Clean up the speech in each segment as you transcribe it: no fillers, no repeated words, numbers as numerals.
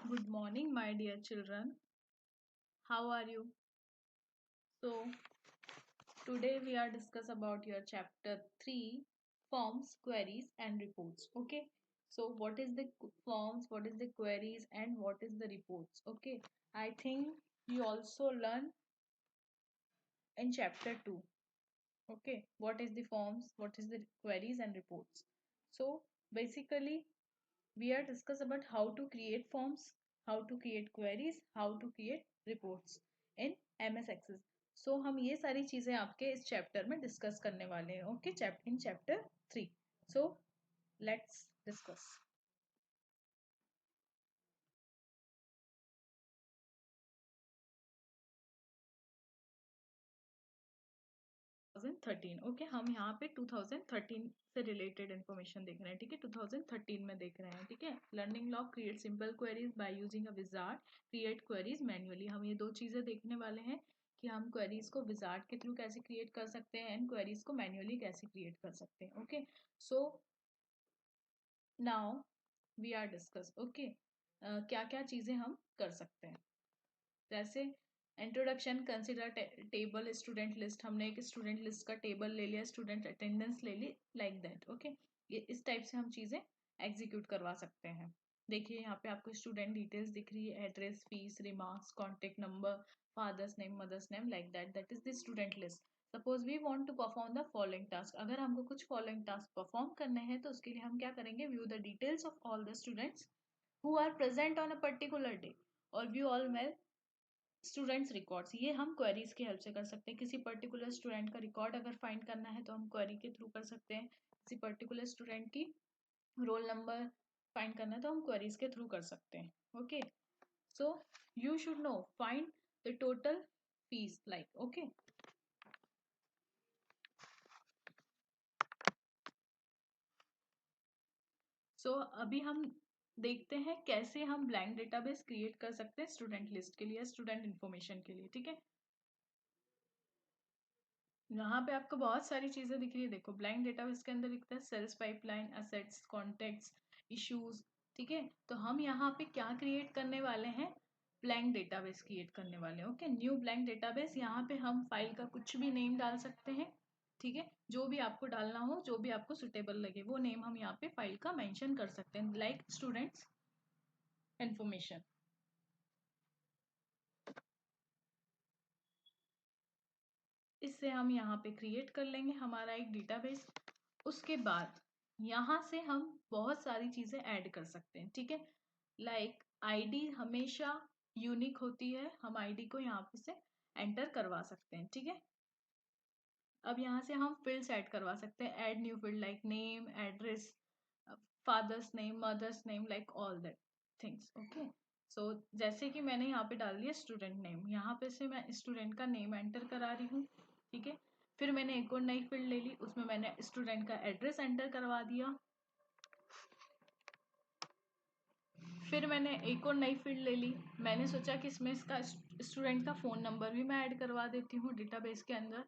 Good morning, my dear children. How are you? So, today we are discuss about your chapter 3, forms, queries and reports. Okay. So, what is the forms, what is the queries and what is the reports? Okay. I think you also learn in chapter 2. Okay. What is the forms, what is the queries and reports? So, basically we are discuss about how to create forms, how to create queries, how to create reports in MS Access. So हम ये सारी चीजें आपके इस chapter में discuss करने वाले हैं. Okay, in chapter 3. So let's discuss. 2013. Okay, हम यहाँ पे 2013 से रिलेटेड इन्फॉर्मेशन देख रहे हैं. ठीक है, 2013 में देख रहे हैं. ठीक है, learning log create simple queries by using a wizard, create queries manually. हम ये दो चीजें देखने वाले हैं कि हम क्वेरीज को विजार्ड के थ्रू कैसे क्रिएट कर सकते हैं एंड क्वेरीज को मैन्युअली कैसे क्रिएट कर सकते हैं. Okay, so now we are discuss. Okay, क्या क्या चीजें हम कर सकते हैं. जैसे introduction, consider table student list. हमने एक स्टूडेंट लिस्ट का टेबल ले लिया, स्टूडेंट अटेंडेंस ले ली, लाइक दैट. ओके, ये इस टाइप से हम चीजें एग्जीक्यूट करवा सकते हैं. देखिए यहाँ पे आपको स्टूडेंट डिटेल्स दिख रही है, address, fees, remarks, contact number, father's name, mother's name, like that. That is the student list. Suppose we want to perform the following task. अगर हमको कुछ फॉलोइंग टास्क परफॉर्म करने हैं तो उसके लिए हम क्या करेंगे, view the details of all the students who are present on a particular day और view all male students records. ये हम क्वेरीज की हेल्प से कर सकते हैं. किसी पर्टिकुलर स्टूडेंट का रिकॉर्ड अगर फाइंड करना है तो हम क्वेरी के थ्रू कर सकते हैं. किसी पर्टिकुलर स्टूडेंट की रोल नंबर फाइंड करना है तो हम क्वेरीज के थ्रू कर सकते हैं. Okay, so you should know find the total fees, like. Okay, सो अभी हम देखते हैं कैसे हम ब्लैंक डेटाबेस क्रिएट कर सकते हैं स्टूडेंट लिस्ट के लिए, स्टूडेंट इन्फॉर्मेशन के लिए. ठीक है, यहाँ पे आपको बहुत सारी चीजें दिख रही है. देखो, ब्लैंक डेटाबेस के अंदर दिखता है sales pipeline, assets, contacts, issues. ठीक है, तो हम यहाँ पे क्या क्रिएट करने वाले हैं, ब्लैंक डेटाबेस क्रिएट करने वाले हैं. Okay, new blank database. यहाँ पे हम फाइल का कुछ भी नेम डाल सकते हैं. ठीक है, जो भी आपको डालना हो, जो भी आपको सुटेबल लगे वो नेम हम यहाँ पे फाइल का मेंशन कर सकते हैं, लाइक स्टूडेंट्स इन्फॉर्मेशन. इससे हम यहाँ पे क्रिएट कर लेंगे हमारा एक डेटाबेस. उसके बाद यहाँ से हम बहुत सारी चीजें ऐड कर सकते हैं. ठीक है, लाइक आईडी हमेशा यूनिक होती है, हम आईडी को यहाँ पे से एंटर करवा सकते हैं. ठीक है, अब यहाँ से हम फील्ड्स ऐड करवा सकते हैं. Add new field like name, address, father's name, mother's name, like all that things. Okay, so जैसे कि मैंने यहाँ पे डाल दिया स्टूडेंट नेम, यहाँ पे से मैं स्टूडेंट का नेम एंटर करा रही हूँ. ठीक है, फिर मैंने एक और नई फील्ड ले ली, उसमें मैंने स्टूडेंट का एड्रेस एंटर करवा दिया. फिर मैंने एक और नई फील्ड ले ली, मैंने सोचा कि इसमें इसका स्टूडेंट का फ़ोन नंबर भी मैं ऐड करवा देती हूँ डेटाबेस के अंदर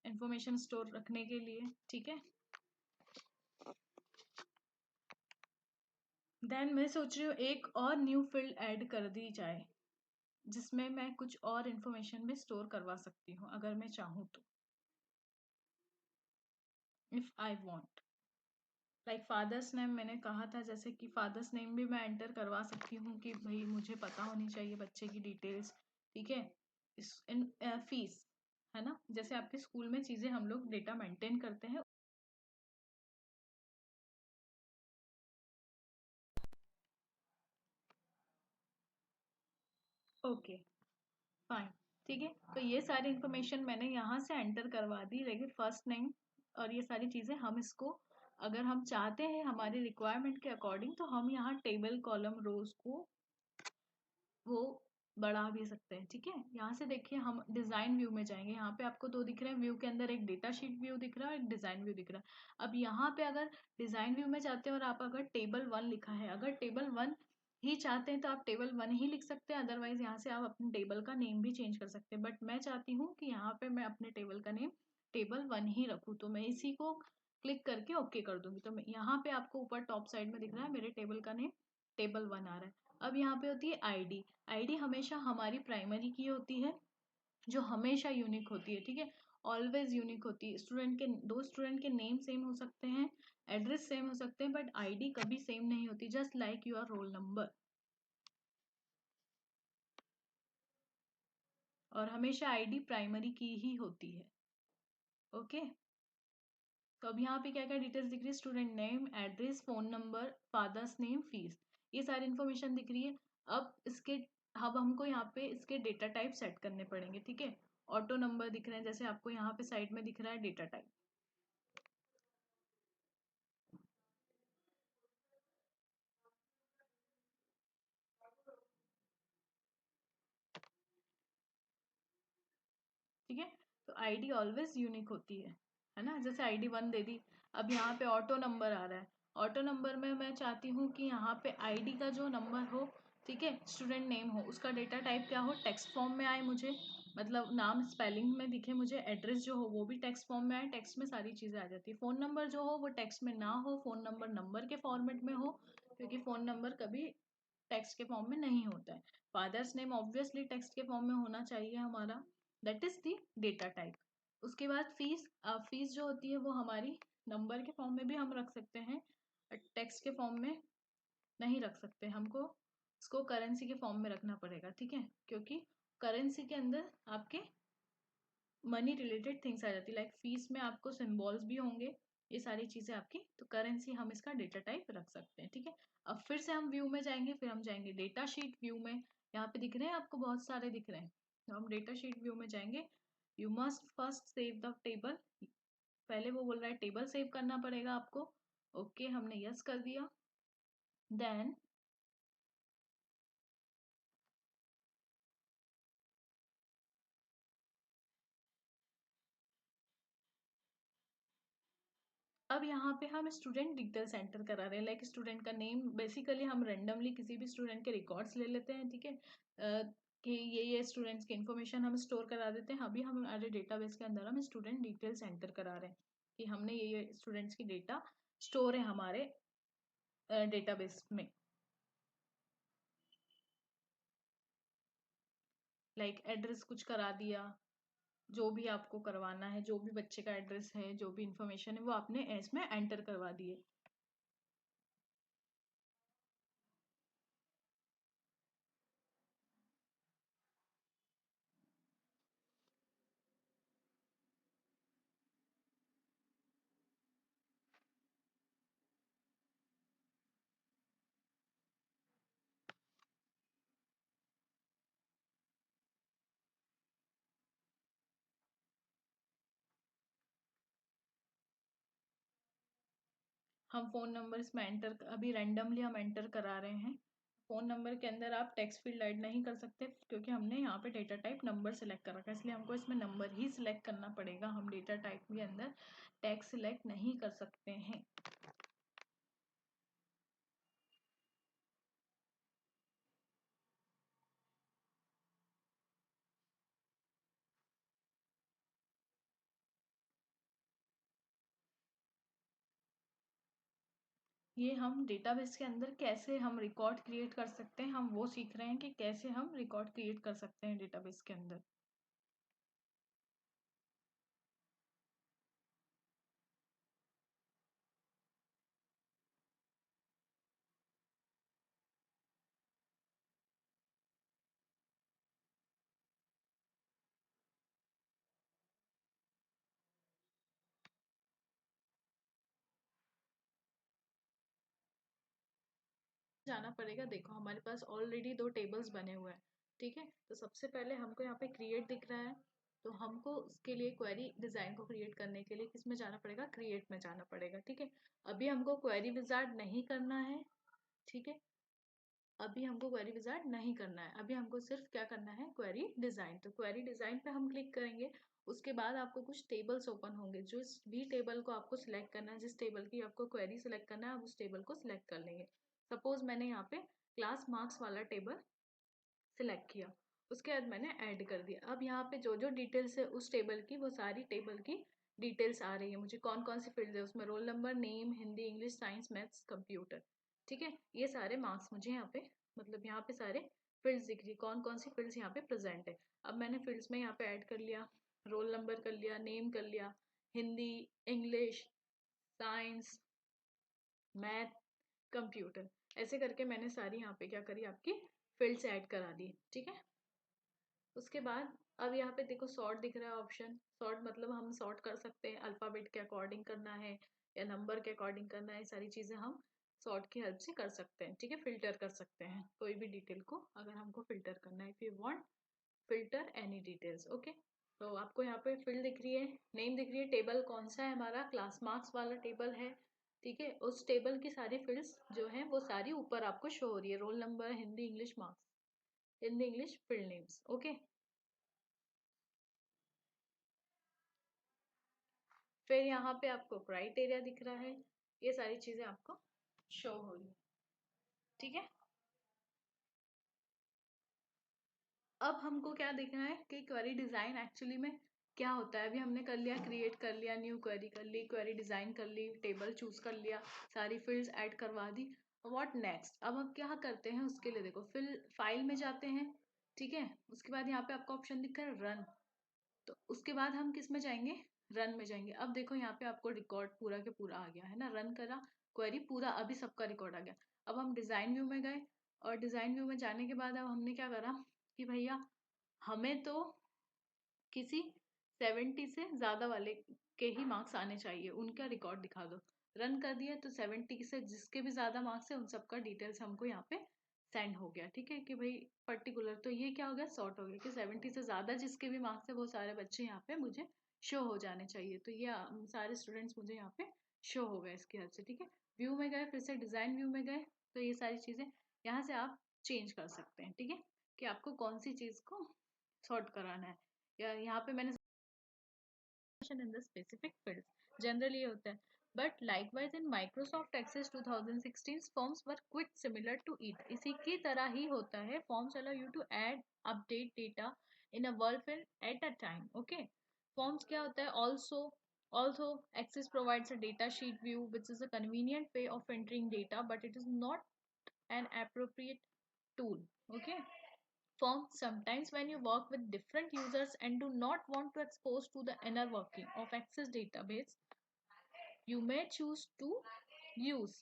इंफॉर्मेशन स्टोर रखने के लिए. ठीक है, देन मैं सोच रही हूँ एक और न्यू फील्ड ऐड कर दी जाए जिसमें मैं कुछ और इन्फॉर्मेशन भी स्टोर करवा सकती हूँ अगर मैं चाहूँ तो, if I want. Like father's name मैंने कहा था, जैसे कि फादर्स नेम भी मैं एंटर करवा सकती हूँ कि भाई मुझे पता होनी चाहिए बच्चे की डिटेल्स. ठीक है, इस इन फीस है ना, जैसे आपके स्कूल में चीज़ें हम लोग डेटा मेंटेन करते हैं. Okay, fine. ठीक है, तो ये सारी इन्फॉर्मेशन मैंने यहाँ से एंटर करवा दी, लेकिन फर्स्ट नेम और ये सारी चीज़ें हम इसको अगर हम चाहते हैं हमारी रिक्वायरमेंट के अकॉर्डिंग तो हम यहाँ टेबल कॉलम रोज को वो बढ़ा भी सकते हैं. ठीक है, यहाँ से देखिए हम डिजाइन व्यू में जाएंगे. यहाँ पे आपको दो दिख रहे हैं व्यू के अंदर, एक डेटा शीट व्यू दिख रहा है और एक डिजाइन व्यू दिख रहा है. अब यहाँ पे अगर डिजाइन व्यू में जाते हैं और आप अगर टेबल 1 लिखा है, अगर टेबल 1 ही चाहते हैं तो आप टेबल 1 ही लिख सकते हैं. अदरवाइज यहाँ से आप अपने टेबल का नेम भी चेंज कर सकते हैं. बट मैं चाहती हूँ कि यहाँ पे मैं अपने टेबल का नेम टेबल 1 ही रखूँ, तो मैं इसी को क्लिक करके ओके कर दूंगी. तो मैं यहाँ पे आपको ऊपर टॉप साइड में दिख रहा है मेरे टेबल का नेम टेबल 1 आ रहा है. अब यहाँ पे होती है आईडी। आईडी हमेशा हमारी प्राइमरी की होती है, जो हमेशा यूनिक होती है, ठीक है, ऑलवेज यूनिक होती है। स्टूडेंट के दो स्टूडेंट के नेम सेम हो सकते हैं, एड्रेस सेम हो सकते हैं, बट आईडी कभी सेम नहीं होती, just like your roll number. और हमेशा आईडी प्राइमरी की ही होती है। ओके, तो अब यहाँ पे क्या क्या डिटेल्स दिख रही है? Student name, address, phone number, father's name, fees, ये सारी इन्फॉर्मेशन दिख रही है। अब हमको यहाँ पे इसके डेटा टाइप सेट करने पड़ेंगे, ठीक है। ऑटो नंबर दिख रहे हैं, जैसे आपको यहाँ पे साइड में दिख रहा है डेटा टाइप। ठीक है, तो आईडी ऑलवेज यूनिक होती है ना। जैसे आईडी 1 दे दी। अब यहाँ पे ऑटो नंबर आ रहा है। ऑटो नंबर में मैं चाहती हूँ कि यहाँ पे आईडी का जो नंबर हो, ठीक है, स्टूडेंट नेम हो, उसका डेटा टाइप क्या हो, टेक्स्ट फॉर्म में आए मुझे, मतलब नाम स्पेलिंग में दिखे मुझे, एड्रेस जो हो वो भी टेक्स्ट फॉर्म में आए, टेक्स्ट में सारी चीज़ें आ जाती है। फ़ोन नंबर जो हो वो टेक्स्ट में ना हो, फ़ोन नंबर नंबर के फॉर्मेट में हो, क्योंकि फ़ोन नंबर कभी टेक्स्ट के फॉर्म में नहीं होता है। फादर्स नेम ऑब्वियसली टेक्स्ट के फॉर्म में होना चाहिए हमारा, that is the data type. उसके बाद फीस, फीस जो होती है वो हमारी नंबर के फॉर्म में भी हम रख सकते हैं, टेक्स्ट के फॉर्म में नहीं रख सकते, हमको इसको करेंसी के फॉर्म में रखना पड़ेगा, ठीक है, क्योंकि करेंसी के अंदर आपके मनी रिलेटेड थिंग्स आ जाती है, लाइक फीस में आपको सिंबल्स भी होंगे, ये सारी चीजें आपकी, तो करेंसी हम इसका डेटा टाइप रख सकते हैं, ठीक है। अब फिर से हम व्यू में जाएंगे, फिर हम जाएंगे डेटा शीट व्यू में। यहाँ पे दिख रहे हैं आपको, बहुत सारे दिख रहे हैं, तो हम डेटा शीट व्यू में जाएंगे। You must first save the table, पहले वो बोल रहा है टेबल सेव करना पड़ेगा आपको। ओके, हमने यस कर दिया। देन अब यहाँ पे हम स्टूडेंट डिटेल्स एंटर करा रहे हैं, लाइक स्टूडेंट का नेम, बेसिकली हम रेंडमली किसी भी स्टूडेंट के रिकॉर्ड्स ले लेते हैं, ठीक है, कि ये स्टूडेंट्स की इन्फॉर्मेशन हम स्टोर करा देते हैं। अभी हम हमारे डेटाबेस के अंदर हम स्टूडेंट डिटेल्स एंटर करा रहे हैं कि हमने ये स्टूडेंट्स की डेटा स्टोर है हमारे डेटाबेस में। लाइक एड्रेस कुछ करा दिया, जो भी आपको करवाना है, जो भी बच्चे का एड्रेस है, जो भी इंफॉर्मेशन है वो आपने इसमें एंटर करवा दिए। हम फ़ोन नंबर इसमें एंटर, अभी रैंडमली हम एंटर करा रहे हैं। फ़ोन नंबर के अंदर आप टेक्स्ट फील्ड ऐड नहीं कर सकते, क्योंकि हमने यहाँ पे डेटा टाइप नंबर सेलेक्ट कर रखा है, इसलिए हमको इसमें नंबर ही सिलेक्ट करना पड़ेगा। हम डेटा टाइप के अंदर टेक्स्ट सिलेक्ट नहीं कर सकते हैं। ये हम डेटाबेस के अंदर कैसे हम रिकॉर्ड क्रिएट कर सकते हैं, हम वो सीख रहे हैं कि कैसे हम रिकॉर्ड क्रिएट कर सकते हैं डेटाबेस के अंदर। जाना पड़ेगा, देखो हमारे पास ऑलरेडी दो टेबल्स बने हुए हैं, ठीक है। तो सबसे पहले हमको यहाँ पे क्रिएट दिख रहा है, तो हमको उसके लिए क्वेरी डिज़ाइन को क्रिएट करने के लिए किस में जाना पड़ेगा, क्रिएट में जाना पड़ेगा, ठीक है। अभी हमको क्वेरी विजार्ड नहीं करना है, ठीक है, अभी हमको क्वेरी विजार्ड नहीं करना है, अभी हमको सिर्फ क्या करना है, क्वेरी डिज़ाइन। तो क्वेरी डिज़ाइन पे हम क्लिक करेंगे। उसके बाद आपको कुछ टेबल्स ओपन होंगे, जिस भी टेबल को आपको सिलेक्ट करना है, जिस टेबल की आपको क्वेरी सिलेक्ट करना है, आप उस टेबल को सिलेक्ट कर लेंगे। सपोज मैंने यहाँ पे क्लास मार्क्स वाला टेबल सिलेक्ट किया, उसके बाद मैंने ऐड कर दिया। अब यहाँ पे जो जो डिटेल्स है उस टेबल की, वो सारी टेबल की डिटेल्स आ रही है मुझे, कौन कौन सी फील्ड है उसमें, roll number, name, Hindi, English, science, maths, computer, ठीक है, ये सारे मार्क्स मुझे यहाँ पे मतलब यहाँ पे सारे फील्ड्स दिख रही है, कौन कौन सी फील्ड्स यहाँ पे प्रेजेंट है। अब मैंने फील्ड्स में यहाँ पे ऐड कर लिया, रोल नंबर कर लिया, नेम कर लिया, Hindi, English, science, math, computer, ऐसे करके मैंने सारी यहाँ पे क्या करी, आपकी फील्ड्स ऐड करा दी। ठीक है, उसके बाद अब यहाँ पे देखो सॉर्ट दिख रहा है ऑप्शन। सॉर्ट मतलब हम सॉर्ट कर सकते हैं, अल्फाबेट के अकॉर्डिंग करना है या नंबर के अकॉर्डिंग करना है, सारी चीजें हम सॉर्ट की हेल्प से कर सकते हैं। ठीक है, फिल्टर कर सकते हैं कोई भी डिटेल को, अगर हमको फिल्टर करना है, if you want filter any details. Okay, तो आपको यहाँ पे फील्ड दिख रही है, नेम दिख रही है, टेबल कौन सा है हमारा, क्लास मार्क्स वाला टेबल है। ठीक है, उस टेबल की सारी फील्ड्स जो है वो सारी ऊपर आपको शो हो रही है, roll number, Hindi, English, marks, Hindi, English, field names. Okay, फिर यहाँ पे आपको क्राइटेरिया दिख रहा है, ये सारी चीजें आपको शो हो रही है। ठीक है, अब हमको क्या देखना है कि क्वेरी डिजाइन एक्चुअली में क्या होता है। अभी हमने कर लिया, क्रिएट कर लिया, न्यू क्वेरी कर ली, क्वेरी डिजाइन कर ली, टेबल चूज कर लिया, सारी फील्ड्स ऐड करवा दी। व्हाट नेक्स्ट, अब हम क्या करते हैं उसके लिए, देखो फिल फाइल में जाते हैं। ठीक है, उसके बाद यहाँ पे आपको ऑप्शन दिख रहा है रन, तो उसके बाद हम किस में जाएंगे, रन में जाएंगे। अब देखो यहाँ पे आपको रिकॉर्ड पूरा के पूरा आ गया है ना, रन करा, क्वेरी पूरा अभी सबका रिकॉर्ड आ गया। अब हम डिजाइन व्यू में गए, और डिजाइन व्यू में जाने के बाद अब हमने क्या करा कि भैया हमें तो किसी 70 से ज्यादा वाले के ही मार्क्स आने चाहिए, उनका रिकॉर्ड दिखा दो। रन कर दिया तो 70 से जिसके भी ज्यादा मार्क्स है उन सबका डिटेल्स हमको यहाँ पे सेंड हो गया। ठीक है, कि भाई पर्टिकुलर, तो ये क्या हो गया, सॉर्ट हो गया कि 70 से ज्यादा जिसके भी मार्क्स है वो सारे बच्चे यहाँ पे मुझे शो हो जाने चाहिए। तो ये सारे स्टूडेंट्स मुझे यहाँ पे शो हो गए इसकी हेल्प से। ठीक है, व्यू में गए, फिर से डिजाइन व्यू में गए, तो ये सारी चीजें यहाँ से आप चेंज कर सकते हैं। ठीक है, कि आपको कौन सी चीज को सॉर्ट कराना है, या यहाँ पे मैंने in the specific fields, generally ये होता है। But likewise in Microsoft Access 2016 forms were quite similar to it, इसी की तरह ही होता है। Forms allow you to add update data in a world field at a time. Okay, forms क्या होता है, also Access provides a data sheet view which is a convenient way of entering data, but it is not an appropriate tool. Okay, form sometimes when you work with different users and do not want to expose to the inner working of Access database, you may choose to use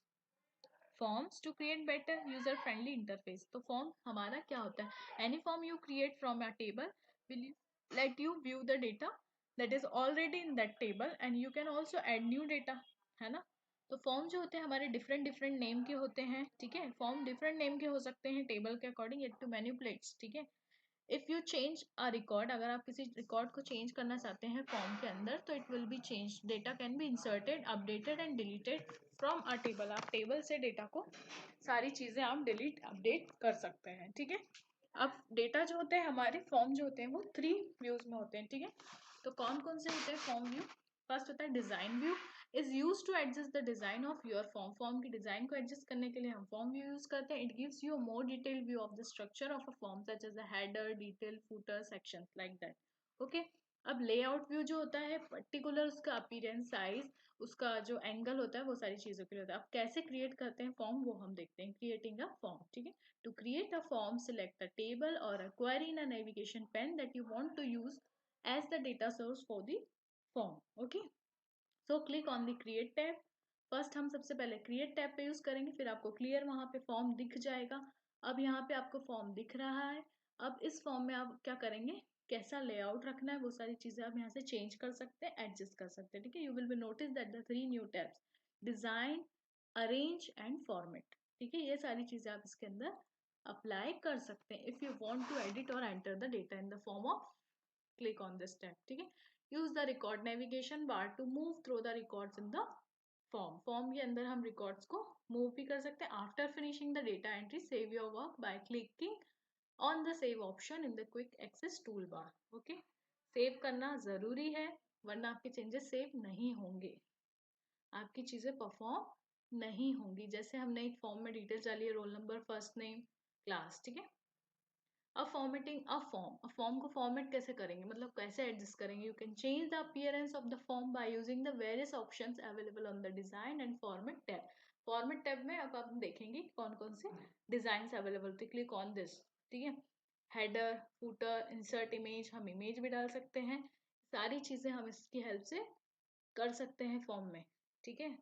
forms to create better user friendly interface. तो form हमारा क्या होता है, any form you create from a table will let you view the data that is already in that table and you can also add new data, है ना। तो form जो होते हैं हमारे डिफरेंट डिफरेंट नेम के होते हैं। ठीक है, फॉर्म डिफरेंट नेम के हो सकते हैं टेबल के अकॉर्डिंग, इट टू मैनिपुलेट्स। ठीक है, if you change a record, अगर आप किसी रिकॉर्ड को चेंज करना चाहते हैं फॉर्म के अंदर, तो it will be change, data can be inserted, updated and deleted from a table. आप टेबल से डेटा को सारी चीजें आप डिलीट अपडेट कर सकते हैं। ठीक है, अब डेटा जो होते हैं हमारे, फॉर्म जो होते हैं वो 3 व्यूज में होते हैं। ठीक है, तो कौन कौन से होते हैं फॉर्म व्यू, फर्स्ट होता है design view, is use to adjust the design of your form. Form की डिजाइन को एडजस्ट करने के लिए हम फॉर्म व्यू यूज करते हैं। It gives you more detailed view of the structure of a form such as the header, detail, footer, sections like that. Okay, अब layout view जो होता है पर्टिकुलर उसका अपीयरेंस, साइज, उसका जो एंगल होता है वो सारी चीजों के लिए होता है। अब कैसे क्रिएट करते हैं फॉर्म वो हम देखते हैं, क्रिएटिंग अ फॉर्म। ठीक है, to create a form select a table or a query in a navigation pane that you want to use as the data source for the form. Okay, so click on the create tab. First हम सबसे पहले create tab पे use करेंगे, फिर आपको clear वहां पे form दिख जाएगा। अब यहाँ पे आपको फॉर्म दिख रहा है। अब इस फॉर्म में आप क्या करेंगे, कैसा लेआउट रखना है वो सारी चीजें आप यहाँ से चेंज कर सकते हैं, एडजस्ट कर सकते हैं। ठीक है, you will be notice that the 3 new tabs, design, arrange and format. ठीक है, ये सारी चीजें आप इसके अंदर अप्लाई कर सकते हैं if you want to edit or enter the data in the form of, click on this tab. ठीक है, use the record navigation bar to move through the records in the form के अंदर हम records को move भी कर सकते हैं। after finishing the data entry, save your work by clicking on the save option in the quick access toolbar. okay, save करना जरूरी है वरना आपके changes save नहीं होंगे, आपकी चीजें परफॉर्म नहीं होंगी। जैसे हमने एक फॉर्म में डिटेल्स डाली है, roll number, first name, class. ठीक है, अब फॉर्मेटिंग अ फॉर्म को फॉर्मेट कैसे करेंगे, मतलब कैसे एडजस्ट करेंगे। You can change the appearance of the form by using the various options available on the design and format tab. Format tab में अब हम देखेंगे कौन कौन से डिजाइन अवेलेबल थे। क्लिक ऑन दिस, ठीक है। हेडर, फूटर, इंसर्ट इमेज, हम इमेज भी डाल सकते हैं। सारी चीजें हम इसकी हेल्प से कर सकते हैं फॉर्म में, ठीक है।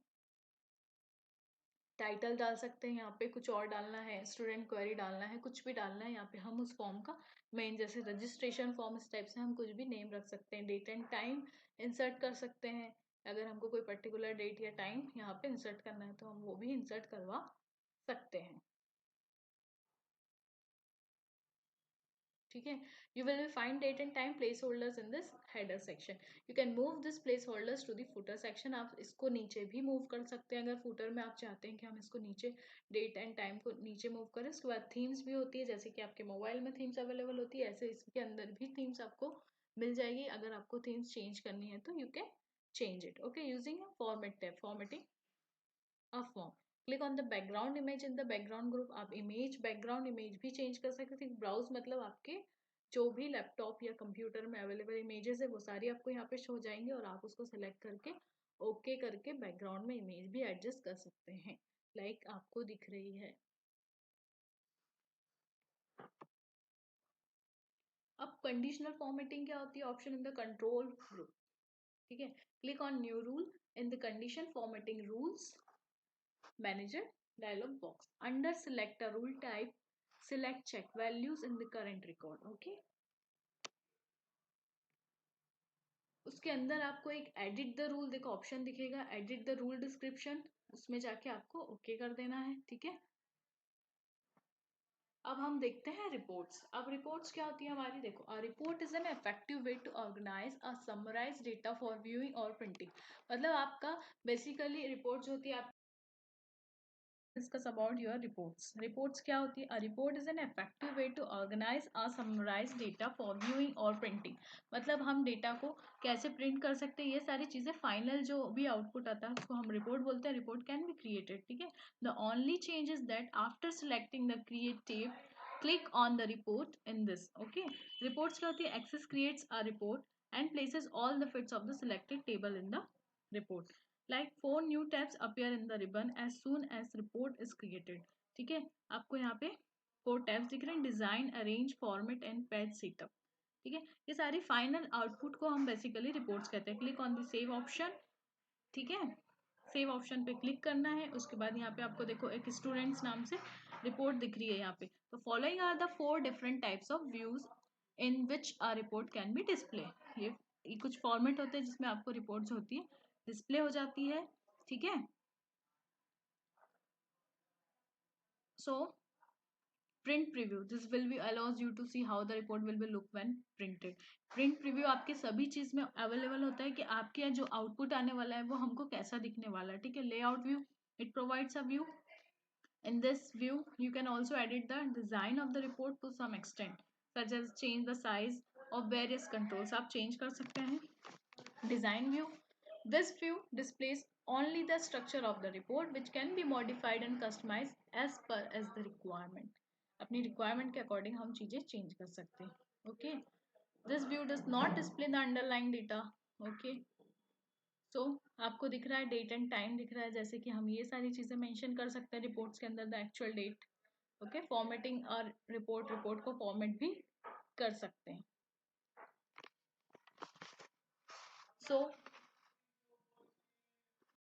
टाइटल डाल सकते हैं, यहाँ पे कुछ और डालना है, स्टूडेंट क्वेरी डालना है, कुछ भी डालना है यहाँ पे हम उस फॉर्म का मेन, जैसे रजिस्ट्रेशन फॉर्म, इस टाइप से हम कुछ भी नेम रख सकते हैं। डेट एंड टाइम इंसर्ट कर सकते हैं, अगर हमको कोई पर्टिकुलर डेट या टाइम यहाँ पे इंसर्ट करना है तो हम वो भी इंसर्ट करवा सकते हैं, ठीक है। You will find date and time placeholders in this header section. You can move this placeholders to the footer section. आप इसको नीचे भी मूव कर सकते हैं अगर फूटर में आप चाहते हैं कि हम इसको नीचे डेट एंड टाइम को नीचे मूव करें। उसके बाद थीम्स भी होती है, जैसे कि आपके मोबाइल में थीम्स अवेलेबल होती है, ऐसे इसके अंदर भी थीम्स आपको मिल जाएगी। अगर आपको थीम्स चेंज करनी है तो you can change it, okay, using a format tab, formatting a form. Click on the background image in the background group. आप इमेज, बैकग्राउंड इमेज भी चेंज कर सकते हैं। ब्राउज मतलब आपके जो भी लैपटॉप या कंप्यूटर में अवेलेबल इमेजेस है वो सारी आपको यहाँ पे शो हो जाएंगे और आप उसको सेलेक्ट करके ओके करके बैकग्राउंड में इमेज भी एडजस्ट कर सकते हैं, लाइक आपको दिख रही है। अब कंडीशनल फॉर्मेटिंग क्या होती है, option in the control group, ठीक है। Click on new rule in the condition formatting rules manager dialog box. Under select a rule type, select check values in the current record, okay. उसके अंदर आपको एक edit the rule देखो option दिखेगा, edit the rule description, उसमें जाके आपको okay कर देना है, ठीक है। अब हम देखते हैं रिपोर्ट्स। अब रिपोर्ट्स क्या होती है हमारी, देखो a report is an effective way to organise a summarise data for viewing और प्रिंटिंग। मतलब आपका बेसिकली रिपोर्ट जो होती है, discuss about your reports. Reports क्या होती है? A report is an effective way to organize or summarize data for viewing or printing. मतलब हम डेटा को कैसे प्रिंट कर सकते हैं, ये सारी चीजें फाइनल जो भी आउटपुट आता है उसको हम रिपोर्ट बोलते हैं। रिपोर्ट कैन बी क्रिएटेड, ठीक है। The only change is that after selecting the creative click on the report in this, okay. Reports क्या होती है? Access creates a report and places all the fields of the selected table in the report. Like 4 new tabs appear in the ribbon as soon as report is created, ठीक है। आपको यहाँ पे 4 tabs दिख रहे हैं, design, arrange, format and page setup, ठीक है। ये सारी फाइनल आउटपुट को हम बेसिकली रिपोर्ट्स कहते हैं। Click on the save option, ठीक है। सेव ऑप्शन पे क्लिक करना है, उसके बाद यहाँ पे आपको देखो एक स्टूडेंट्स नाम से रिपोर्ट दिख रही है यहाँ पे। तो following are the 4 different types of views in which a report can be display. ये कुछ फॉर्मेट होते हैं जिसमें आपको रिपोर्ट्स होती है डिस्प्ले हो जाती है, ठीक है। So print preview, this will be allows you to see how the report will be look when printed. Print preview आपके सभी चीज में अवेलेबल होता है कि आपके यहाँ जो आउटपुट आने वाला है वो हमको कैसा दिखने वाला है, ठीक है। Layout view, it provides a view. In this view, you can also edit the design of the report to some extent, such as change the size of various controls. आप change कर सकते हैं। Design view. This view displays only the structure of the report, which can be modified and customized as per as the requirement. अपनी requirement के according हम चीजें change कर सकते हैं, okay. This view does not display the underlying data, okay. सो आपको दिख रहा है डेट एंड टाइम दिख रहा है, जैसे कि हम ये सारी चीजें मेंशन कर सकते हैं रिपोर्ट्स के अंदर, the actual date, okay. Formatting और रिपोर्ट को फॉर्मेट भी कर सकते हैं। सो